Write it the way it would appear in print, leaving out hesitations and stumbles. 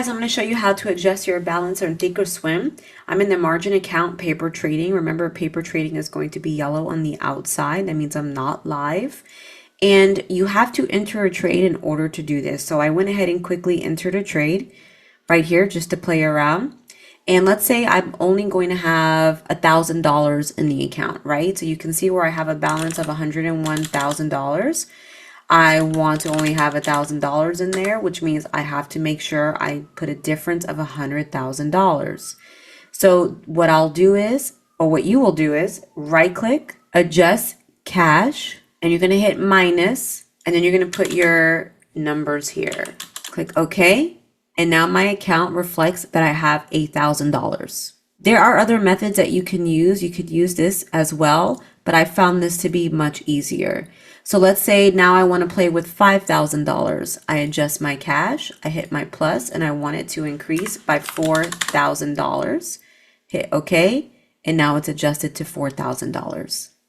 guys, I'm going to show you how to adjust your balance on ThinkOrSwim. I'm in the margin account paper trading. Remember, paper trading is going to be yellow on the outside. That means I'm not live. And you have to enter a trade in order to do this. So I went ahead and quickly entered a trade right here just to play around. And let's say I'm only going to have $1,000 in the account, right? So you can see where I have a balance of $101,000. I want to only have $1,000 in there, which means I have to make sure I put a difference of $100,000. So what I'll do is, or what you will do is, right click, adjust cash, and you're going to hit minus, and then you're going to put your numbers here. Click OK, and now my account reflects that I have $8,000. There are other methods that you can use. You could use this as well, but I found this to be much easier. So let's say now I want to play with $5,000. I adjust my cash, I hit my plus, and I want it to increase by $4,000. Hit OK, and now it's adjusted to $4,000.